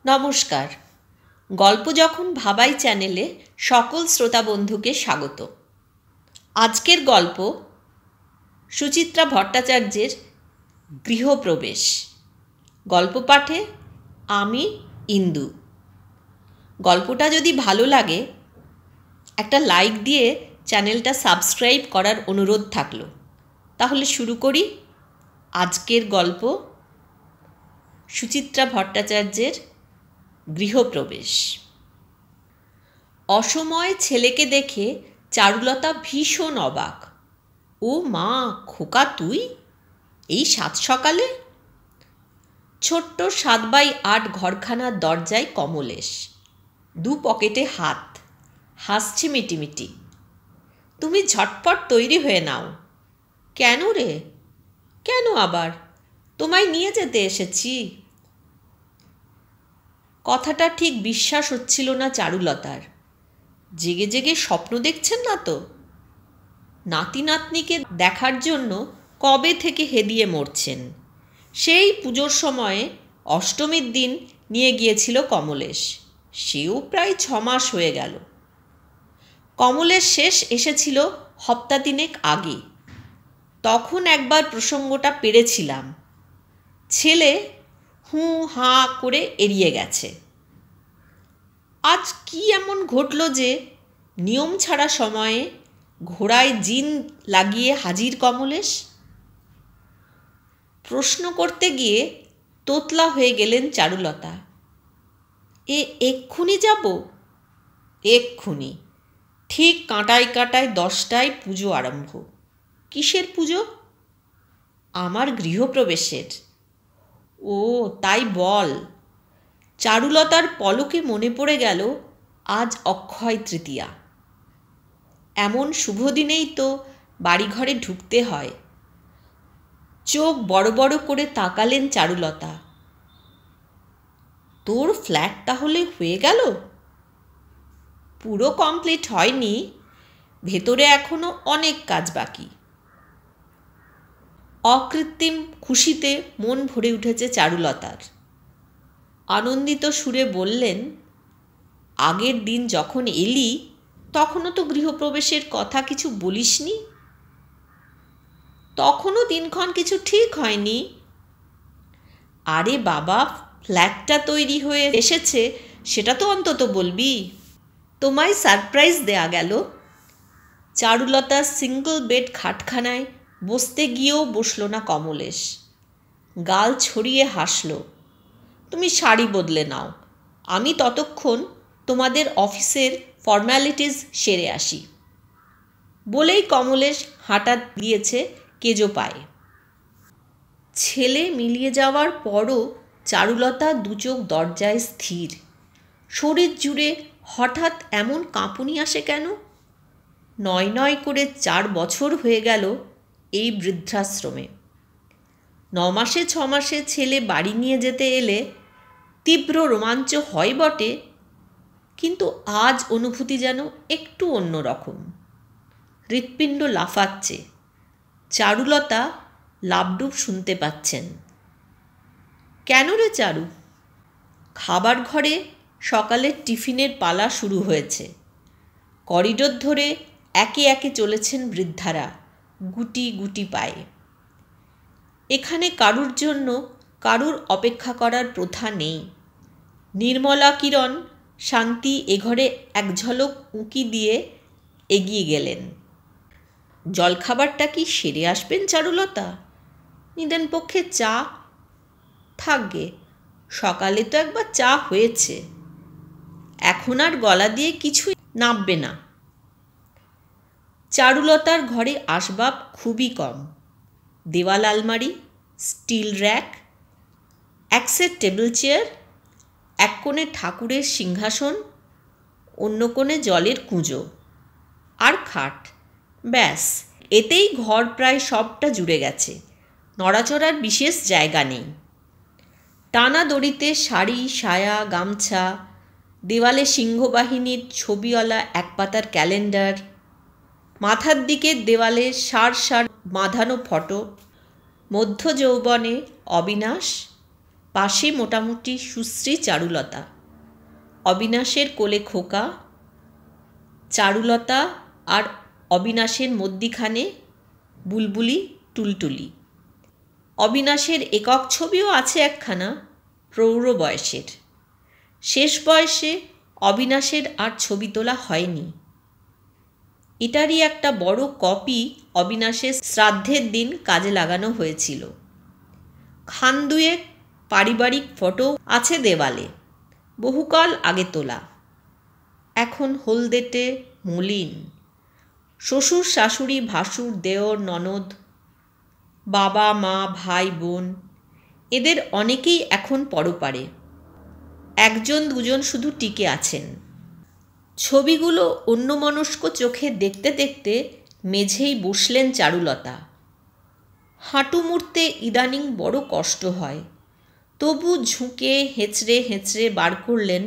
নমস্কার। গল্প যখন ভাবাই চ্যানেলে সকল শ্রোতা বন্ধুকে স্বাগত। আজকের গল্প সুচিত্রা ভট্টাচার্যের গৃহপ্রবেশ। গল্প পাঠে আমি ইন্দু। গল্পটা যদি ভালো লাগে একটা লাইক দিয়ে চ্যানেলটা সাবস্ক্রাইব করার অনুরোধ থাকলো। তাহলে শুরু করি আজকের গল্প সুচিত্রা ভট্টাচার্যের গৃহপ্রবেশ। অসময়ে ছেলেকে দেখে চারুলতা ভীষণ অবাক। ও মা, খোকা তুই এই সাত সকালে? ছোট্ট 7x8 ঘরখানার দরজায় কমলেশ, দু পকেটে হাত, হাসছে মিটিমিটি। তুমি ঝটপট তৈরি হয়ে নাও। কেন রে? কেন আবার? তোমায় নিয়ে যেতে এসেছি। কথাটা ঠিক বিশ্বাস হচ্ছিল না চারুলতার। জেগে জেগে স্বপ্ন দেখছেন না তো? নাতি নাতনিকে দেখার জন্য কবে থেকে হেদিয়ে মরছেন। সেই পুজোর সময়ে অষ্টমীর দিন নিয়ে গিয়েছিল কমলেশ। সেও প্রায় 6 মাস হয়ে গেল। কমলেশ শেষ এসেছিল হপ্তা 3 আগে। তখন একবার প্রসঙ্গটা পেরেছিলাম। ছেলে হুঁ হাঁ করে এড়িয়ে গেছে। আজ কি এমন ঘটল যে নিয়ম ছাড়া সময়ে ঘোড়ায় জিন লাগিয়ে হাজির কমলেশ? প্রশ্ন করতে গিয়ে তোতলা হয়ে গেলেন চারুলতা। এক্ষুনি যাব? এক্ষুনি। ঠিক কাঁটায় কাঁটায় 10টায় পুজো আরম্ভ। কিসের পুজো? আমার গৃহপ্রবেশের। ও তাই বল। চারুলতার পলকে মনে পড়ে গেল আজ অক্ষয় তৃতীয়া। এমন শুভ দিনেই তো বাড়িঘরে ঢুকতে হয়। চোখ বড় বড় করে তাকালেন চারুলতা। তোর ফ্ল্যাট তাহলে হয়ে গেল? পুরো কমপ্লিট হয়নি, ভেতরে এখনো অনেক কাজ বাকি। অকৃত্রিম খুশিতে মন ভরে উঠেছে চারুলতার। আনন্দিত সুরে বললেন, আগের দিন যখন এলি তখনও তো গৃহপ্রবেশের কথা কিছু বলিসনি। তখনও দিনক্ষণ কিছু ঠিক হয়নি। আরে বাবা, ফ্ল্যাটটা তৈরি হয়ে এসেছে সেটা তো অন্তত বলবি। তোমায় সারপ্রাইজ দেয়া গেল। চারুলতার সিঙ্গল বেড খাটখানায় বসতে গিয়েও বসল না কমলেশ। গাল ছড়িয়ে হাসল। তুমি শাড়ি বদলে নাও, আমি ততক্ষণ তোমাদের অফিসের ফর্ম্যালিটিস সেরে আসি। বলেই কমলেশ হাঁটা দিয়েছে কেজো পায়ে। ছেলে মিলিয়ে যাওয়ার পরও চারুলতা দুচোখ দরজায় স্থির। শরীর জুড়ে হঠাৎ এমন কাঁপুনি আসে কেন? 9 করে 4 বছর হয়ে গেল এই বৃদ্ধাশ্রমে। 9 মাসে 6 মাসে ছেলে বাড়ি নিয়ে যেতে এলে তীব্র রোমাঞ্চ হয় বটে, কিন্তু আজ অনুভূতি যেন একটু অন্যরকম। হৃৎপিণ্ড লাফাচ্ছে। চারুলতা লাবডুব শুনতে পাচ্ছেন। কেন রে চারু? খাবার ঘরে সকালের টিফিনের পালা শুরু হয়েছে। করিডোর ধরে একে একে চলেছেন বৃদ্ধারা গুটি গুটি পায়ে। এখানে কারুর জন্য কারুর অপেক্ষা করার প্রথা নেই। নির্মলা কিরণ শান্তি এ ঘরে এক ঝলক উঁকি দিয়ে এগিয়ে গেলেন। জলখাবারটা কি সেরে আসবেন চারুলতা? নিদেন পক্ষে চা? থাকবে, সকালে তো একবার চা হয়েছে, এখন আর গলা দিয়ে কিছুই নামবে না। চারুলতার ঘরে আসবাব খুবই কম। দেওয়াল আলমারি, স্টিল র্যাক, এক সেট টেবিল চেয়ার, এক কোণে ঠাকুরের সিংহাসন, অন্য কোণে জলের কুঁজো আর খাট। ব্যাস, এতেই ঘর প্রায় সবটা জুড়ে গেছে। নড়াচড়ার বিশেষ জায়গা নেই। টানা দড়িতে শাড়ি, সায়া, গামছা, দেওয়ালে সিংহবাহিনীর ছবিওয়ালা এক পাতার ক্যালেন্ডার, মাথার দিকের দেওয়ালে সার সার বাঁধানো ফটো, মধ্য যৌবনে অবিনাশ, পাশে মোটামুটি সুশ্রী চারুলতা, অবিনাশের কোলে খোকা, চারুলতা আর অবিনাশের মধ্যিখানে বুলবুলি টুলটুলি। অবিনাশের একক ছবিও আছে একখানা, প্রৌঢ় বয়সের। শেষ বয়সে অবিনাশের আর ছবি তোলা হয়নি। এটারই একটা বড় কপি অবিনাশের শ্রাদ্ধের দিন কাজে লাগানো হয়েছিল। খান দুয়েক পারিবারিক ফটো আছে দেওয়ালে, বহুকাল আগে তোলা, এখন হলদেটে মলিন। শ্বশুর শাশুড়ি ভাসুর দেওর ননদ, বাবা মা ভাই বোন, এদের অনেকেই এখন পরপারে, একজন দুজন শুধু টিকে আছেন। ছবিগুলো অন্যমনস্ক চোখে দেখতে দেখতে মেঝেই বসলেন চারুলতা। হাঁটু মুড়তে ইদানিং বড় কষ্ট হয়, তবু ঝুঁকে হেঁচড়ে হেঁচড়ে বার করলেন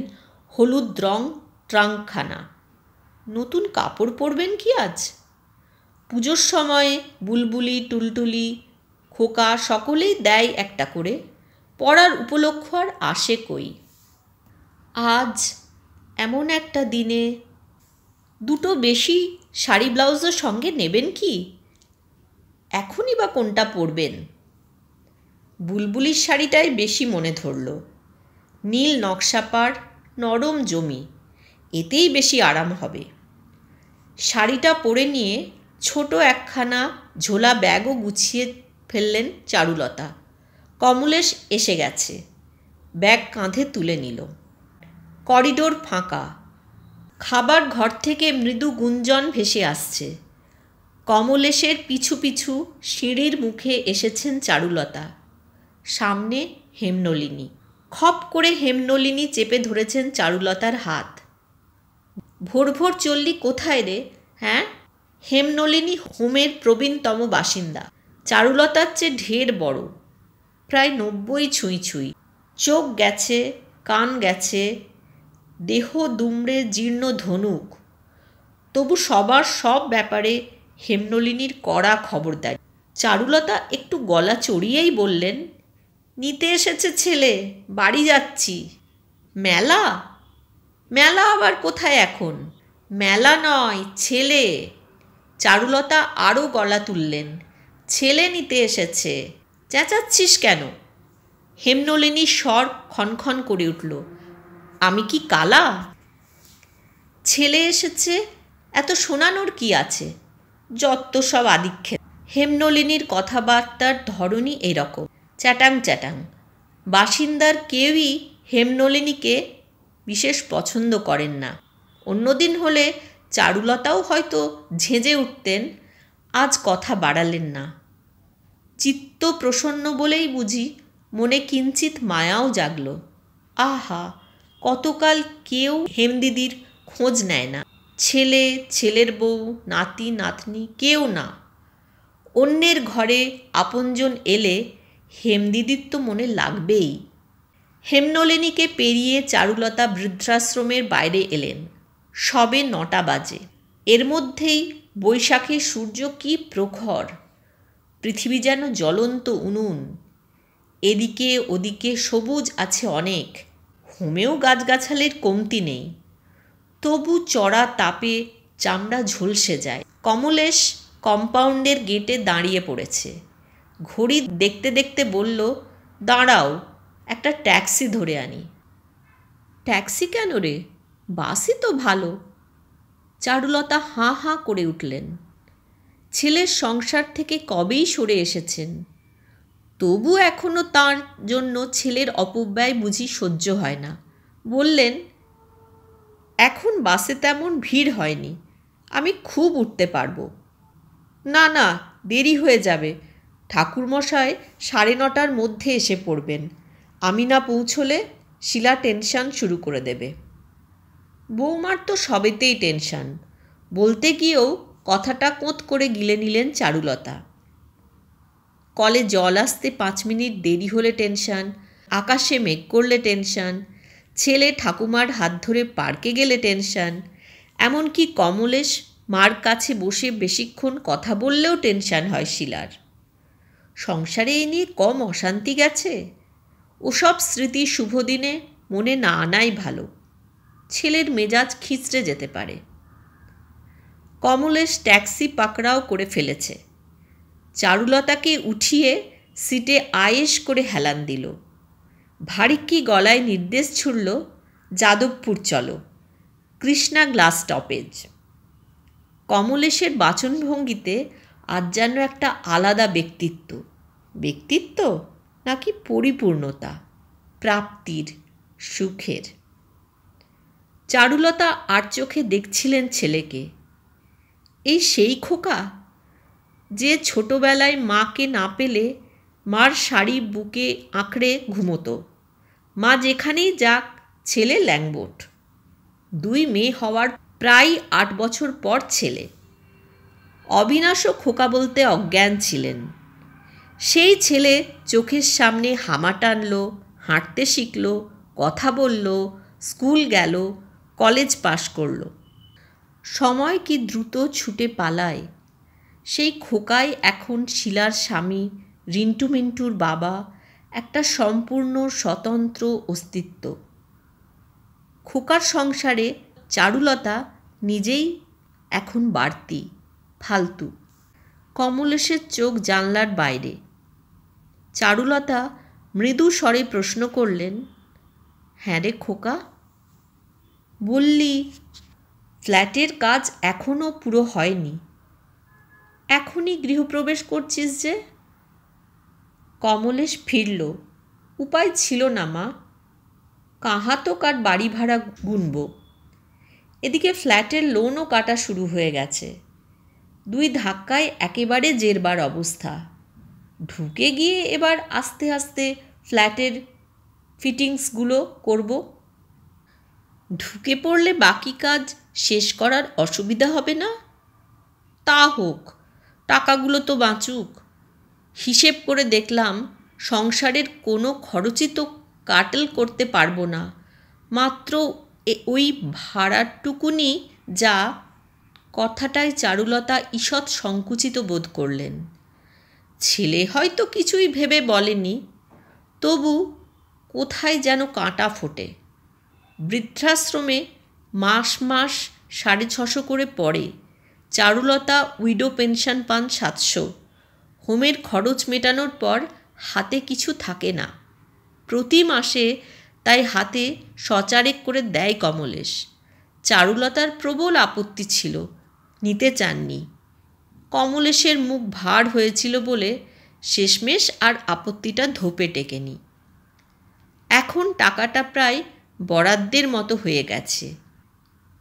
হলুদ রং ট্রাঙ্কখানা। নতুন কাপড় পরবেন কি আজ? পুজোর সময় বুলবুলি টুলটুলি খোকা সকলেই দেয় একটা করে, পরার উপলক্ষ আর আসে কই। আজ এমন একটা দিনে দুটো বেশি শাড়ি ব্লাউজও সঙ্গে নেবেন কি? এখনই বা কোনটা পরবেন? বুলবুলির শাড়িটাই বেশি মনে ধরল। নীল নকশাপাড়, নরম জমি, এতেই বেশি আরাম হবে। শাড়িটা পরে নিয়ে ছোট একখানা ঝোলা ব্যাগও গুছিয়ে ফেললেন চারুলতা। কমলেশ এসে গেছে, ব্যাগ কাঁধে তুলে নিল। করিডোর ফাঁকা, খাবার ঘর থেকে মৃদু গুঞ্জন ভেসে আসছে। কমলেশের পিছু পিছু সিঁড়ির মুখে এসেছেন চারুলতা। সামনে হেমনলিনী। খপ করে হেমনলিনী চেপে ধরেছেন চারুলতার হাত। ভোর ভোর চললি কোথায় রে? হ্যাঁ? হেমনলিনী হোমের প্রবীণতম বাসিন্দা, চারুলতার চেয়ে ঢের বড়, প্রায় 90 ছুঁই ছুঁই। চোখ গেছে, কান গেছে, দেহ দুমড়ে জীর্ণ ধনুক, তবু সবার সব ব্যাপারে হেমনলিনীর কড়া খবরদারি। চারুলতা একটু গলা চড়িয়েই বললেন, নিতে এসেছে ছেলে, বাড়ি যাচ্ছি। মেলা? মেলা আবার কোথায় এখন? মেলা নয়, ছেলে। চারুলতা আরও গলা তুললেন, ছেলে নিতে এসেছে। চেঁচাচ্ছিস কেন? হেমনলিনীর স্বর ক্ষণক্ষণ করে উঠল, আমি কি কালা? ছেলে এসেছে, এত শোনানোর কি আছে? যত সব আদিক্ষেপ। হেমনলিনীর কথাবার্তার ধরনই এরকম, চ্যাটাং চ্যাটাং। বাসিন্দার কেউই হেমনলিনীকে বিশেষ পছন্দ করেন না। অন্যদিন হলে চারুলতাও হয়তো ঝেঁজে উঠতেন, আজ কথা বাড়ালেন না। চিত্ত প্রসন্ন বলেই বুঝি মনে কিঞ্চিত মায়াও জাগল। আহা, কতকাল কেউ হেমদিদির খোঁজ নেয় না। ছেলে, ছেলের বউ, নাতি নাতনি কেউ না। অন্যের ঘরে আপনজন এলে হেমদিদির তো মনে লাগবেই। হেমনলিনীকে পেরিয়ে চারুলতা বৃদ্ধাশ্রমের বাইরে এলেন। সবে 9টা বাজে। এর মধ্যেই বৈশাখের সূর্য কি প্রখর, পৃথিবী যেন জ্বলন্ত উনুন। এদিকে ওদিকে সবুজ আছে অনেক, হোমেও গাছগাছালির কমতি নেই, তবু চড়া তাপে চামড়া ঝলসে যায়। কমলেশ কম্পাউন্ডের গেটে দাঁড়িয়ে পড়েছে। ঘড়ি দেখতে দেখতে বলল, দাঁড়াও, একটা ট্যাক্সি ধরে আনি। ট্যাক্সি কেন রে? বাসই তো ভালো। চারুলতা হাঁ হাঁ করে উঠলেন। ছেলের সংসার থেকে কবেই সরে এসেছেন, তবু এখনও তার জন্য ছেলের অপব্যয় বুঝি সহ্য হয় না। বললেন, এখন বাসে তেমন ভিড় হয়নি, আমি খুব উঠতে পারবো। না না, দেরি হয়ে যাবে, ঠাকুরমশাই 9:30টার মধ্যে এসে পড়বেন। আমি না পৌঁছলে শিলা টেনশন শুরু করে দেবে। বৌমার তো সবেতেই টেনশন, বলতে গিয়েও কথাটা কোঁত করে গিলে নিলেন চারুলতা। কলে জল আসতে 5 মিনিট দেরি হলে টেনশন, আকাশে মেঘ করলে টেনশন, ছেলে ঠাকুমার হাত ধরে পার্কে গেলে টেনশন, এমনকি কমলেশ মার কাছে বসে বেশিক্ষণ কথা বললেও টেনশন হয় শিলার। সংসারে এই নিয়ে কম অশান্তি গেছে? ওসব স্মৃতি শুভ দিনে মনে না আনাই ভালো, ছেলের মেজাজ খিঁচড়ে যেতে পারে। কমলেশ ট্যাক্সি পাকড়াও করে ফেলেছে। চারুলতাকে উঠিয়ে সিটে আয়েশ করে হেলান দিল। ভারিক্কি গলায় নির্দেশ ছুড়ল, যাদবপুর চলো, কৃষ্ণা গ্লাস স্টপেজ। কমলেশের বাচনভঙ্গিতে আজ যেন একটা আলাদা ব্যক্তিত্ব, ব্যক্তিত্ব নাকি পরিপূর্ণতা, প্রাপ্তির, সুখের। চারুলতা আর চোখে দেখছিলেন ছেলেকে। এই সেই খোকা যে ছোটবেলায় মাকে না পেলে মার শাড়ি বুকে আঁকড়ে ঘুমোতো, মা যেখানেই যাক ছেলে ল্যাংবোট। 2 মেয়ে হওয়ার প্রায় 8 বছর পর ছেলে। অবিনাশও খোকা বলতে অজ্ঞান ছিলেন। সেই ছেলে চোখের সামনে হামা টানল, হাঁটতে শিখল, কথা বলল, স্কুল গেল, কলেজ পাশ করল। সময় কি দ্রুত ছুটে পালায়। সেই খোকাই এখন শিলার স্বামী, রিন্টু মিন্টুর বাবা, একটা সম্পূর্ণ স্বতন্ত্র অস্তিত্ব। খোকার সংসারে চারুলতা নিজেই এখন বাড়তি, ফালতু। কমলেশের চোখ জানলার বাইরে। চারুলতা মৃদু স্বরে প্রশ্ন করলেন, হ্যাঁ রে খোকা? বললি ফ্ল্যাটের কাজ এখনও পুরো হয়নি, এখনই গৃহপ্রবেশ করছিস যে? কমলেশ ফিরল। উপায় ছিল না মা, কাহা তো কার বাড়ি ভাড়া গুনব। এদিকে ফ্ল্যাটের লোনও কাটা শুরু হয়ে গেছে। 2 ধাক্কায় একেবারে জেরবার অবস্থা। ঢুকে গিয়ে এবার আস্তে আস্তে ফ্ল্যাটের ফিটিংসগুলো করব। ঢুকে পড়লে বাকি কাজ শেষ করার অসুবিধা হবে না? তা হোক, টাকাগুলো তো বাঁচুক। হিসেব করে দেখলাম সংসারের কোনো খরচই তো কাটল করতে পারবো না, মাত্র ওই ভাড়াটুকুনি যা। কথাটায় চারুলতা ঈষৎ সংকুচিত বোধ করলেন। ছেলে হয়তো কিছুই ভেবে বলেনি, তবু কোথায় যেন কাঁটা ফোটে। বৃদ্ধাশ্রমে মাস মাস 650 করে পড়ে। চারুলতা উইডো পেনশন পান 700। হোমের খরচ মেটানোর পর হাতে কিছু থাকে না। প্রতি মাসে তাই হাতে 100 করে দেয় কমলেশ। চারুলতার প্রবল আপত্তি ছিল, নিতে চাননি। কমলেশের মুখ ভার হয়েছিল বলে শেষমেশ আর আপত্তিটা ধোপে টেকেনি। এখন টাকাটা প্রায় বরাদ্দের মতো হয়ে গেছে।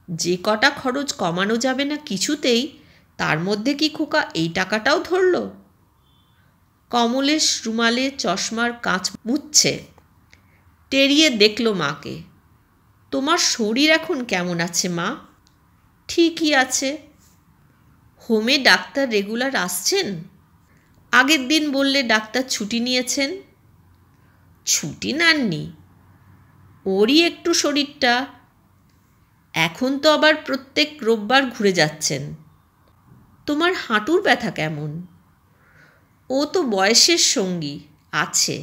যে কটা খরচ কমানো যাবে না কিছুতেই, তার মধ্যে কি খোকা এই টাকাটাও ধরল? কমলেশ রুমালে চশমার কাঁচ মুছছে। টেরিয়ে দেখল মাকে। তোমার শরীর এখন কেমন আছে মা? ঠিকই আছে। হোমে ডাক্তার রেগুলার আসছেন? আগের দিন বললে ডাক্তার ছুটি নিয়েছেন। ছুটি নেননি, ওরই একটু শরীরটা। এখন তো আবার প্রত্যেক রোববার ঘুরে যাচ্ছেন। তোমার হাঁটুর ব্যথা কেমন? ও তো বয়সের সঙ্গী, আছে।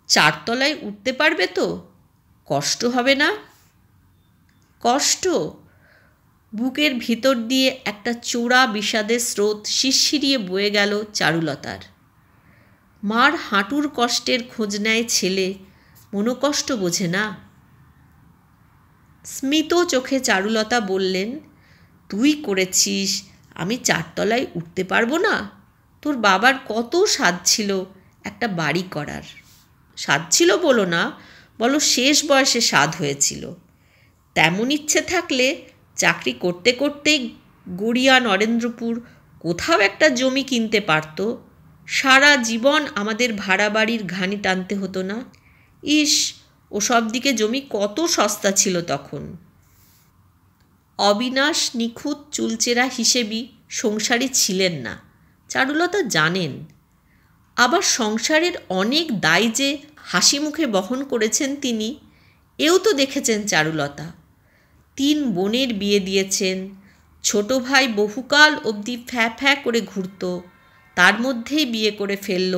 4 তলায় উঠতে পারবে তো? কষ্ট হবে না? কষ্ট? বুকের ভিতর দিয়ে একটা চোরা বিষাদের স্রোত শিরশিরিয়ে বয়ে গেল চারুলতার। মার হাঁটুর কষ্টের খোঁজ নেয় ছেলে, মনোকষ্ট বোঝে না। স্মিত চোখে চারুলতা বললেন, তুই করেছিস, আমি 4 তলায় উঠতে পারবো না? তোর বাবার কত সাধ ছিল একটা বাড়ি করার। সাধ ছিল বলো না, বলো শেষ বয়সে সাধ হয়েছিল। তেমন ইচ্ছে থাকলে চাকরি করতে করতেই গড়িয়া নরেন্দ্রপুর কোথাও একটা জমি কিনতে পারত। সারা জীবন আমাদের ভাড়া বাড়ির ঘানি টানতে হতো না। ইস, ও সব দিকে জমি কত সস্তা ছিল তখন। অবিনাশ নিখুঁত চুলচেরা হিসেবি সংসারী ছিলেন না, চারুলতা জানেন। আবার সংসারের অনেক দায় যে হাসি মুখে বহন করেছেন তিনি, এও তো দেখেছেন চারুলতা। 3 বোনের বিয়ে দিয়েছেন। ছোট ভাই বহুকাল অবধি ফ্যাঁ করে ঘুরত, তার মধ্যেই বিয়ে করে ফেলল,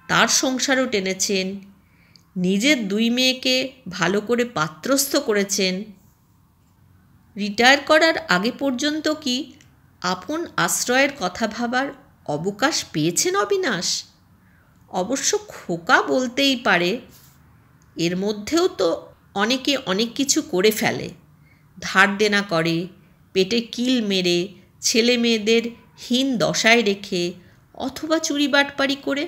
তার সংসারও টেনেছেন। নিজের 2 মেয়েকে ভালো করে পাত্রস্থ করেছেন। রিটায়ার করার আগে পর্যন্ত কি আপন আশ্রয়ের কথা ভাবার অবকাশ পেয়েছেন অবিনাশ? অবশ্য খোকা বলতেই পারে, এর মধ্যেও তো অনেকে অনেক কিছু করে ফেলে। ধার দেনা করে, পেটে কিল মেরে, ছেলে মেয়েদের হীন দশায় রেখে, অথবা চুরি বাটপারি করে।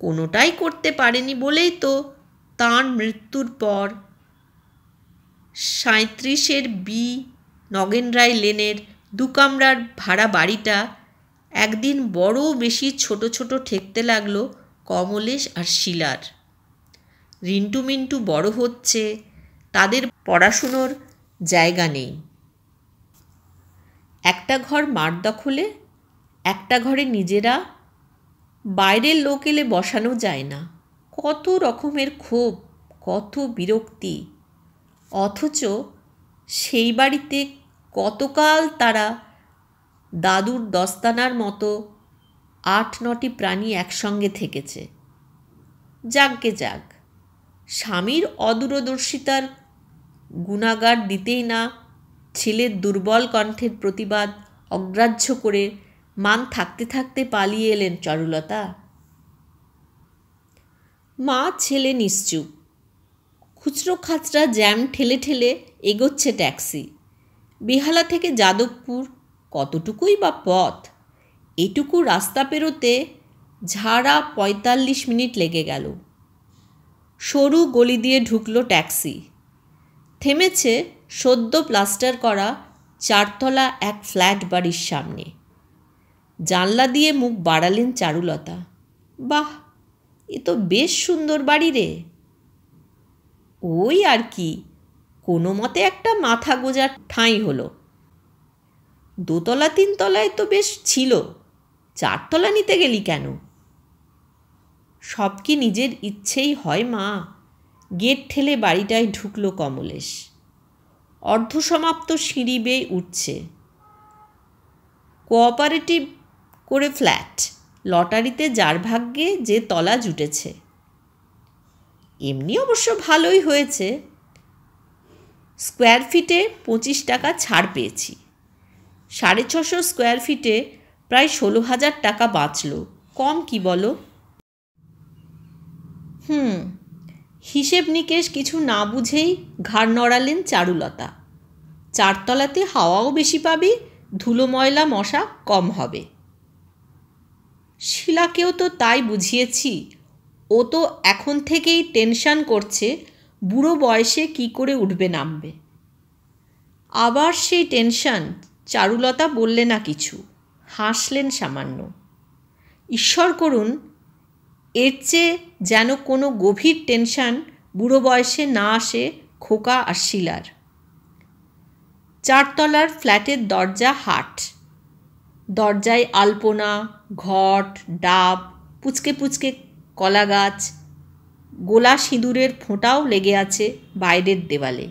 কোনোটাই করতে পারেনি বলেই তো তাঁর মৃত্যুর পর 37 বি নগেনরায় লেনের 2 কামরার ভাড়া বাড়িটা একদিন বড় বেশি ছোট ছোট ঠেকতে লাগলো কমলেশ আর শিলার। রিন্টু মিন্টু বড় হচ্ছে, তাদের পড়াশুনোর জায়গা নেই। একটা ঘর মার দখলে, একটা ঘরে নিজেরা, বাইরের লোক এলে বসানো যায় না। কত রকমের ক্ষোভ, কত বিরক্তি। অথচ সেই বাড়িতে কতকাল তারা দাদুর দস্তানার মতো 8-9টি প্রাণী একসঙ্গে থেকেছে। যাকগে যাক, স্বামীর অদূরদর্শিতার গুণাগার দিতেই না ছেলের দুর্বল কণ্ঠের প্রতিবাদ অগ্রাহ্য করে মান থাকতে থাকতে পালিয়ে এলেন চারুলতা। মা ছেলে নিশ্চুপ। খুচরো খাচরা জ্যাম ঠেলে ঠেলে এগোচ্ছে ট্যাক্সি। বেহালা থেকে যাদবপুর কতটুকুই বা পথ। এটুকু রাস্তা পেরোতে ঝাড়া 45 মিনিট লেগে গেল। সরু গলি দিয়ে ঢুকলো ট্যাক্সি। থেমেছে সদ্য প্লাস্টার করা 4 তলা এক ফ্ল্যাট বাড়ির সামনে। জানলা দিয়ে মুখ বাড়ালেন চারুলতা। বাহ, এ তো বেশ সুন্দর বাড়ি রে। ওই আর কি, কোনো মতে একটা মাথা গোজার ঠাঁই হলো। 2 তলা 3 তলায় তো বেশ ছিল, 4 তলা নিতে গেলি কেন? সব কি নিজের ইচ্ছেই হয় মা? গেট ঠেলে বাড়িটায় ঢুকলো কমলেশ। অর্ধসমাপ্ত সিঁড়ি বেয়ে উঠছে। কোঅপারেটিভ করে ফ্ল্যাট, লটারিতে যার ভাগ্যে যে তলা জুটেছে। এমনি অবশ্য ভালোই হয়েছে, স্কোয়ার ফিটে 25 টাকা ছাড় পেয়েছি। 650 স্কোয়ার ফিটে প্রায় 16,000 টাকা বাঁচল। কম কি বলো? হিসেব নিকেশ কিছু না বুঝেই ঘাড় নড়ালেন চারুলতা। 4 তলাতে হাওয়াও বেশি পাবি, ধুলো ময়লা মশা কম হবে। শিলাকেও তো তাই বুঝিয়েছি। ও তো এখন থেকেই টেনশন করছে বুড়ো বয়সে কি করে উঠবে নামবে। আবার সেই টেনশন। চারুলতা বললে না কিছু, হাসলেন সামান্য। ঈশ্বর করুন এর চেয়ে যেন কোনো গভীর টেনশন বুড়ো বয়সে না আসে খোকা আর শিলার। 4 তলার ফ্ল্যাটের দরজা হাট। দরজায় আলপনা, ঘট, ডাব, পুচকে পুচকে কলা গাছ, গোলা সিঁদুরের ফোঁটাও লেগে আছে বাইরের দেওয়ালে।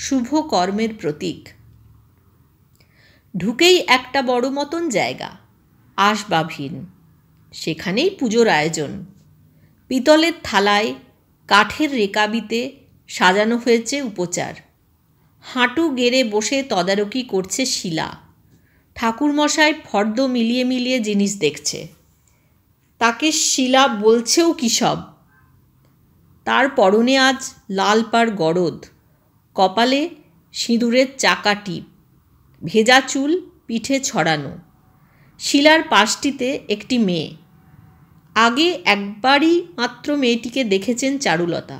শুভ কর্মের প্রতীক। ঢুকেই একটা বড় মতন জায়গা, আসবাবহীন। সেখানেই পুজোর আয়োজন। পিতলের থালায় কাঠের রেকাবিতে সাজানো হয়েছে উপচার। হাঁটু গেড়ে বসে তদারকি করছে শিলা। ঠাকুরমশাই ফর্দ মিলিয়ে মিলিয়ে জিনিস দেখছে। তাকে শিলা বলছেও কি সব। তার পরনে আজ লাল পাড় গরদ, কপালে সিঁদুরের চাকা টিপ, ভেজা চুল পিঠে ছড়ানো। শিলার পাশটিতে একটি মেয়ে। আগে একবারই মাত্র মেয়েটিকে দেখেছেন চারুলতা,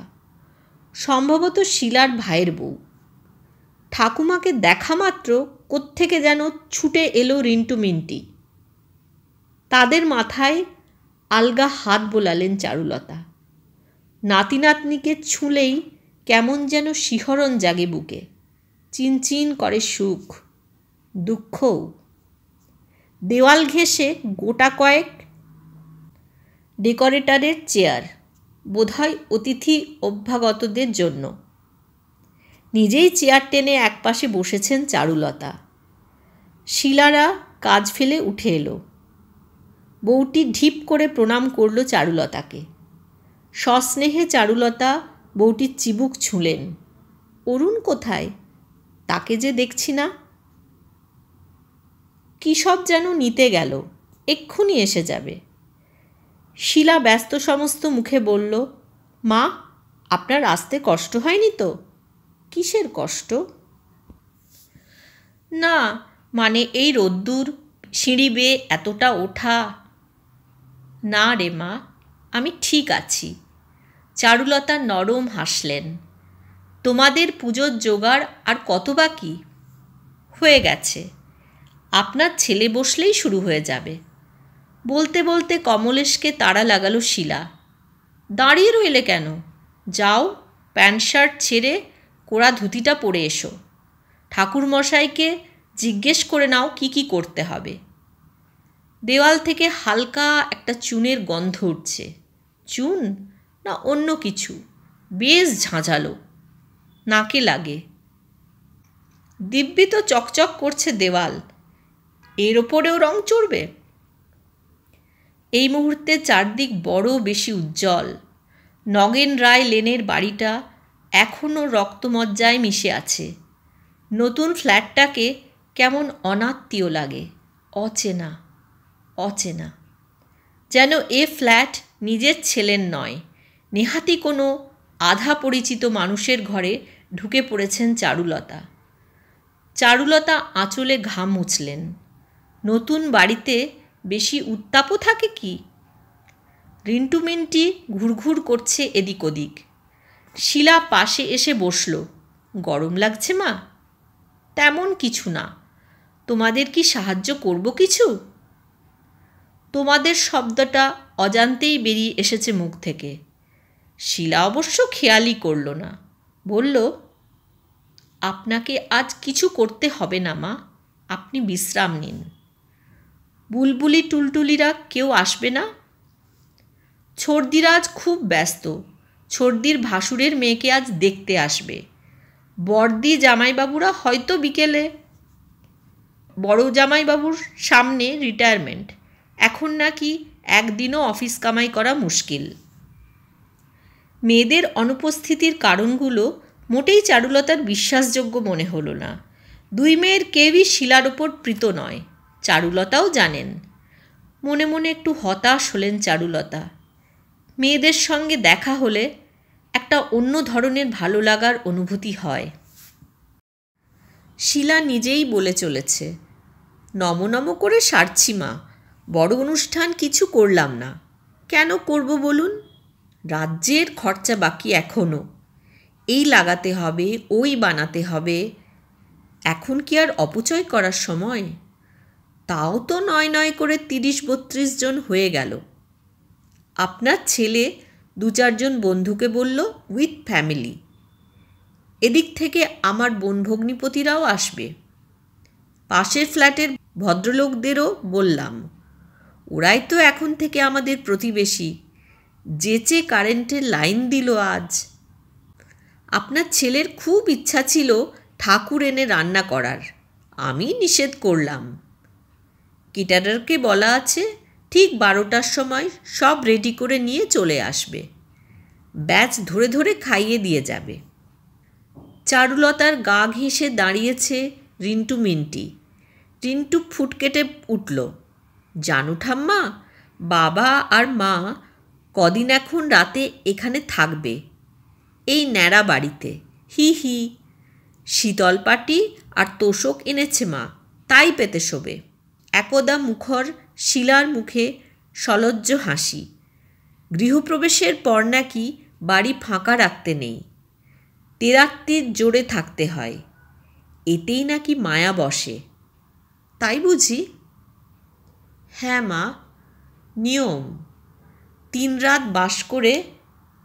সম্ভবত শিলার ভাইয়ের বউ। ঠাকুমাকে দেখা মাত্র কোত্থেকে যেন ছুটে এলো রিন্টু মিন্টি। তাদের মাথায় আলগা হাত বোলালেন চারুলতা। নাতি নাতনিকে ছুঁলেই কেমন যেন শিহরণ জাগে বুকে, চিনচিন করে সুখ, দুঃখও। দেওয়াল ঘেঁষে গোটা কয়েক ডেকোরেটরের চেয়ার, বোধহয় অতিথি অভ্যাগতদের জন্য। নিজেই চেয়ার টেনে একপাশে বসেছেন চারুলতা। শিলারা কাজ ফেলে উঠে এলো। বউটি ঢিপ করে প্রণাম করল চারুলতাকে। সস্নেহে চারুলতা বউটির চিবুক ছুঁলেন। অরুণ কোথায়? তাকে যে দেখছি না। কী সব যেন নিতে গেল, এক্ষুনি এসে যাবে। শীলা ব্যস্ত সমস্ত মুখে বলল, মা, আপনার আসতে কষ্ট হয়নি তো? কিসের কষ্ট? না, মানে এই রোদ্দুর, সিঁড়ি বেয়ে এতটা ওঠা। না রে মা, আমি ঠিক আছি। চারুলতা নরম হাসলেন। তোমাদের পুজোর জোগাড় আর কত বাকি? হয়ে গেছে, আপনার ছেলে বসলেই শুরু হয়ে যাবে। বলতে বলতে কমলেশকে তাড়া লাগালো শীলা। দাঁড়িয়ে রইলে কেন? যাও, প্যান্ট শার্ট ছেড়ে কোড়া ধুতিটা পরে এসো। ঠাকুরমশাইকে জিজ্ঞেস করে নাও কি কি করতে হবে। দেওয়াল থেকে হালকা একটা চুনের গন্ধ উঠছে। চুন না অন্য কিছু? বেশ ঝাঁঝালো, নাকে লাগে। দিব্যি তো চকচক করছে দেওয়াল, এর ওপরেও রং চড়বে? এই মুহূর্তে চারদিক বড় বেশি উজ্জ্বল। নগেন রায় লেনের বাড়িটা এখনও রক্তমজ্জায় মিশে আছে। নতুন ফ্ল্যাটটাকে কেমন অনাত্মীয় লাগে, অচেনা অচেনা। যেন এ ফ্ল্যাট নিজের ছেলের নয়, নেহাতি কোনো আধা পরিচিত মানুষের ঘরে ঢুকে পড়েছেন চারুলতা। চারুলতা আঁচলে ঘাম মুছলেন। নতুন বাড়িতে বেশি উত্তাপও থাকে কি? রিন্টুমিন্টি ঘুরঘুর করছে এদিক ওদিক। শীলা পাশে এসে বসল। গরম লাগছে মা? তেমন কিছু না। তোমাদের কি সাহায্য করব কিছু? তোমাদের শব্দটা অজান্তেই বেরিয়ে এসেছে মুখ থেকে। শীলা অবশ্য খেয়ালই করল না। বলল, আপনাকে আজ কিছু করতে হবে না মা, আপনি বিশ্রাম নিন। বুলবুলি টুলটুলিরা কেউ আসবে না? ছর্দিরা আজ খুব ব্যস্ত। ছর্দির ভাসুরের মেয়েকে আজ দেখতে আসবে। বড়দি জামাইবাবুরা হয়তো বিকেলে। বড় জামাইবাবুর সামনে রিটায়ারমেন্ট, এখন নাকি একদিনও অফিস কামাই করা মুশকিল। মেয়েদের অনুপস্থিতির কারণগুলো মোটেই চারুলতার বিশ্বাসযোগ্য মনে হলো না। দুই মেয়ের কেউই শীলার ওপর প্রীত নয়, চারুলতাও জানেন। মনে মনে একটু হতাশ হলেন চারুলতা। মেয়েদের সঙ্গে দেখা হলে একটা অন্য ধরনের ভালো লাগার অনুভূতি হয়। শীলা নিজেই বলে চলেছে, নম নম করে সারছি মা, বড় অনুষ্ঠান কিছু করলাম না। কেন করব বলুন? রাজ্যের খরচা বাকি এখনও। এই লাগাতে হবে, ওই বানাতে হবে। এখন কি আর অপচয় করার সময়? তাও তো নয় নয় করে ৩০-৩২ জন হয়ে গেল। আপনার ছেলে ২-৪ জন বন্ধুকে বলল উইথ ফ্যামিলি। এদিক থেকে আমার বোন ভগ্নিপতিরাও আসবে। পাশের ফ্ল্যাটের ভদ্রলোকদেরও বললাম। ওরাই তো এখন থেকে আমাদের প্রতিবেশী। যেচে কারেন্টের লাইন দিল আজ। আপনার ছেলের খুব ইচ্ছা ছিল ঠাকুর এনে রান্না করার, আমি নিষেধ করলাম। কেটারারকে বলা আছে ঠিক 12টার সময় সব রেডি করে নিয়ে চলে আসবে। ব্যাচ ধরে ধরে খাইয়ে দিয়ে যাবে। চারুলতার গা ঘেঁষে দাঁড়িয়েছে রিন্টু মিন্টি। রিন্টু ফুট কেটে উঠল, জানু ঠাম্মা, বাবা আর মা কদিন এখন রাতে এখানে থাকবে, এই ন্যাড়া বাড়িতে। হি হি। শীতল পাটি আর তোষক এনেছে মা, তাই পেতে শোবে। একদা মুখর শীলার মুখে সলজ্জ হাসি। গৃহপ্রবেশের পর নাকি বাড়ি ফাঁকা রাখতে নেই, তেরাত্রির জোরে থাকতে হয়, এতেই নাকি মায়া বসে। তাই বুঝি? হ্যাঁ মা, নিয়ম। 3 রাত বাস করে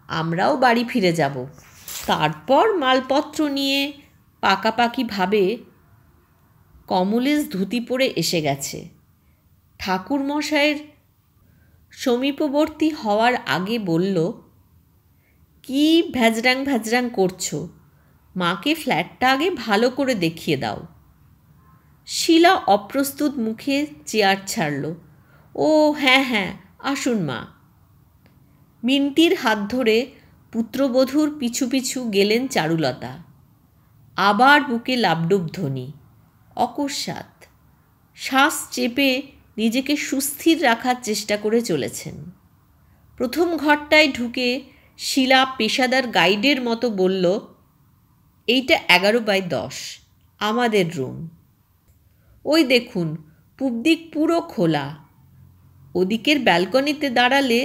আমরাও বাড়ি ফিরে যাব। তারপর মালপত্র নিয়ে পাকাপাকিভাবে। কমলেশ ধুতি পরে এসে গেছে। ঠাকুরমশায়ের সমীপবর্তী হওয়ার আগে বলল, কি ভ্যাজরাং ভ্যাজরাং করছো? মাকে ফ্ল্যাটটা আগে ভালো করে দেখিয়ে দাও। শীলা অপ্রস্তুত মুখে চেয়ার ছাড়ল। ও হ্যাঁ হ্যাঁ, আসুন মা। মিন্টির হাত ধরে পুত্রবধূর পিছু পিছু গেলেন চারুলতা। আবার বুকে লাবডুব ধ্বনি, অকস্মাৎ। শ্বাস চেপে নিজেকে সুস্থির রাখার চেষ্টা করে চলেছেন। প্রথম ঘরটায় ঢুকে শিলা পেশাদার গাইডের মতো বলল, এইটা 11x10, আমাদের রুম। ওই দেখুন, পূব দিক পুরো খোলা। ওদিকের ব্যালকনিতে দাঁড়ালে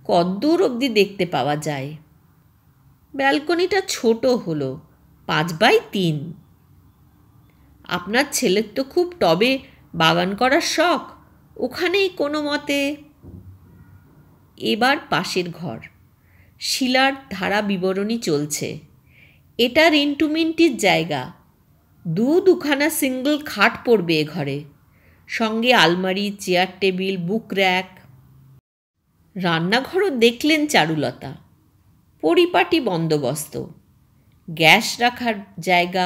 কদ্দূর অবধি দেখতে পাওয়া যায়। ব্যালকনিটা ছোট হলো, 5x3। আপনার ছেলের তো খুব টবে বাগান করার শখ, ওখানেই কোনো মতে। এবার পাশের ঘর। শিলার ধারা বিবরণী চলছে। এটা রিন্টু মিন্টির জায়গা। দুখানা সিঙ্গল খাট পড়বে এ ঘরে, সঙ্গে আলমারি, চেয়ার টেবিল, বুক র্যাক। রান্নাঘরও দেখলেন চারুলতা, পরিপাটি বন্দোবস্ত। গ্যাস রাখার জায়গা,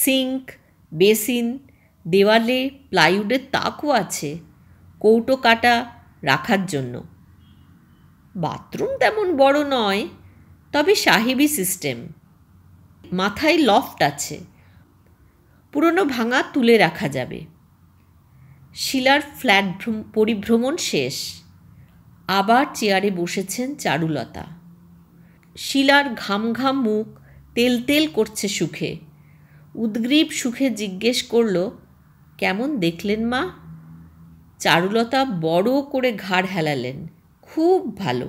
সিঙ্ক, বেসিন, দেওয়ালে প্লাইউডের তাকও আছে কৌটো কাটা রাখার জন্য। বাথরুম তেমন বড় নয়, তবে সাহেবি সিস্টেম। মাথায় লফট আছে, পুরনো ভাঙা তুলে রাখা যাবে। শিলার ফ্ল্যাট পরিভ্রমণ শেষ। আবার চেয়ারে বসেছেন চারুলতা। শিলার ঘাম ঘাম মুখ তেল তেল করছে সুখে। উদ্গ্রীব সুখে জিজ্ঞেস করল, কেমন দেখলেন মা? চারুলতা বড় করে ঘাড় হেলালেন, খুব ভালো।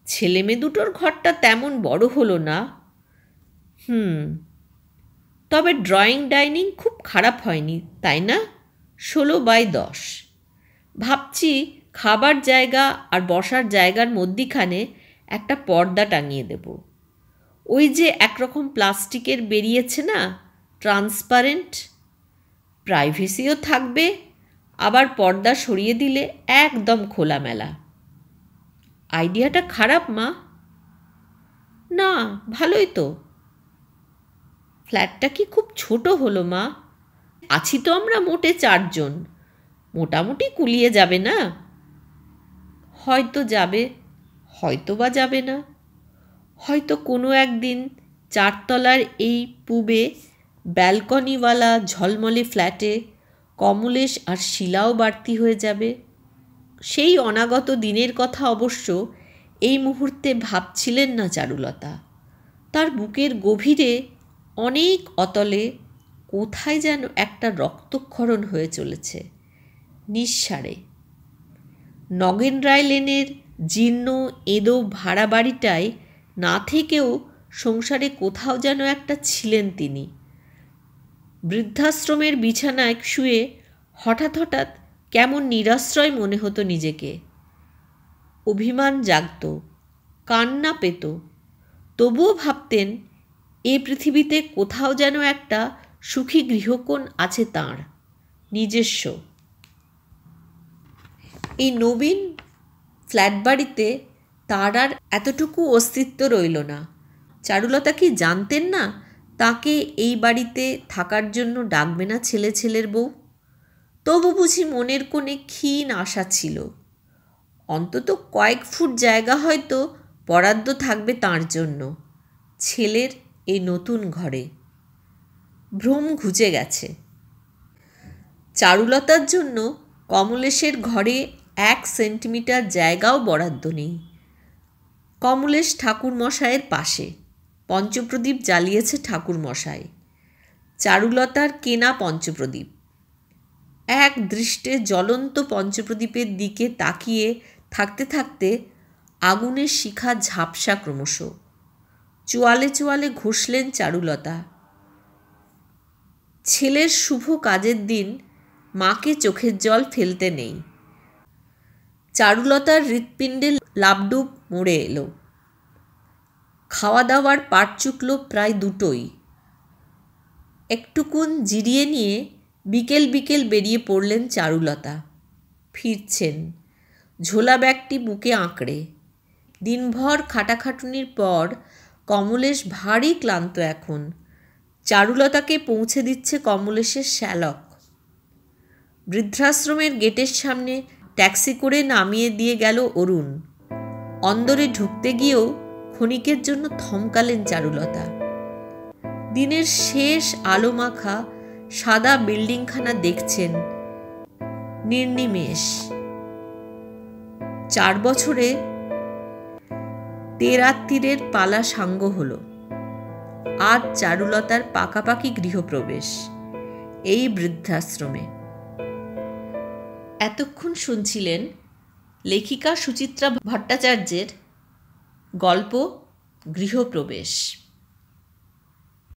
ছেলেমেয়ে দুটোর ঘরটা তেমন বড় হলো না। তবে ড্রয়িং ডাইনিং খুব খারাপ হয়নি, তাই না? 16x10। ভাবছি খাবার জায়গা আর বসার জায়গার মধ্যিখানে একটা পর্দা টাঙিয়ে দেব। ওই যে একরকম প্লাস্টিকের বেরিয়েছে না, ট্রান্সপারেন্ট। প্রাইভেসিও থাকবে, আবার পর্দা সরিয়ে দিলে একদম খোলামেলা। আইডিয়াটা খারাপ মা? না, ভালোই তো। ফ্ল্যাটটা কি খুব ছোট হলো মা? আছি তো আমরা মোটে 4 জন, মোটামুটি কুলিয়ে যাবে না? হয়তো যাবে, হয়তো বা যাবে না। হয়তো কোনো একদিন 4 তলার এই পূবে ব্যালকনিওয়ালা ঝলমলে ফ্ল্যাটে কমলেশ আর শিলাও বাড়তি হয়ে যাবে। সেই অনাগত দিনের কথা অবশ্য এই মুহূর্তে ভাবছিলেন না চারুলতা। তার বুকের গভীরে অনেক অতলে কোথায় যেন একটা রক্তক্ষরণ হয়ে চলেছে নিঃসাড়ে। নগেন রায় লেনের জীর্ণ এঁদো ভাড়া বাড়িটায় না থেকেও সংসারে কোথাও যেন একটা ছিলেন তিনি। বৃদ্ধাশ্রমের বিছানায় শুয়ে হঠাৎ হঠাৎ কেমন নিরাশ্রয় মনে হতো নিজেকে। অভিমান জাগত, কান্না পেত। তবুও ভাবতেন এ পৃথিবীতে কোথাও যেন একটা সুখী গৃহকোণ আছে তাঁর, নিজস্ব। এই নবীন ফ্ল্যাট বাড়িতে তার আর এতটুকু অস্তিত্ব রইল না। চারুলতা কি জানতেন না তাকে এই বাড়িতে থাকার জন্য ডাকবে না ছেলের বউ? তবু বুঝি মনের কোণে ক্ষীণ আশা ছিল, অন্তত কয়েক ফুট জায়গা হয়তো বরাদ্দ থাকবে তাঁর জন্য ছেলের এই নতুন ঘরে। ভ্রম ঘুচে গেছে। চারুলতার জন্য কমলেশের ঘরে 1 সেন্টিমিটার জায়গাও বরাদ্দ নেই। কমলেশ ঠাকুরমশায়ের পাশে পঞ্চপ্রদীপ জ্বালিয়েছে ঠাকুরমশাই, চারুলতার কেনা পঞ্চপ্রদীপ। এক দৃষ্টে জ্বলন্ত পঞ্চপ্রদীপের দিকে তাকিয়ে থাকতে থাকতে আগুনের শিখা ঝাপসা ক্রমশ। চোয়ালে চোয়ালে ঘষলেন চারুলতা। ছেলের শুভ কাজের দিন মাকে চোখের জল ফেলতে নেই। চারুলতার হৃৎপিণ্ডে লাবডুব মরে এলো। খাওয়া দাওয়ার পাট চুকলো প্রায় 2টোই। একটুকুন জিরিয়ে নিয়ে বিকেল বিকেল বেরিয়ে পড়লেন চারুলতা। ফিরছেন ঝোলা ব্যাগটি বুকে আঁকড়ে। দিনভর খাটাখাটুনির পর কমলেশ ভারী ক্লান্ত এখন। চারুলতাকে পৌঁছে দিচ্ছে কমলেশের শ্যালক। বৃদ্ধাশ্রমের গেটের সামনে ট্যাক্সি করে নামিয়ে দিয়ে গেল অরুণ। অন্দরে ঢুকতে গিয়েও ক্ষণিকের জন্য থমকালেন চারুলতা। দিনের শেষ আলো মাখা সাদা বিল্ডিংখানা দেখছেন নির্নিমেষ। 4 বছরে তেরাত্তিরের পালা সাঙ্গ হল। আজ চারুলতার পাকাপাকি গৃহপ্রবেশ এই বৃদ্ধাশ্রমে। এতক্ষণ শুনছিলেন লেখিকা সুচিত্রা ভট্টাচার্যের গল্প গৃহপ্রবেশ।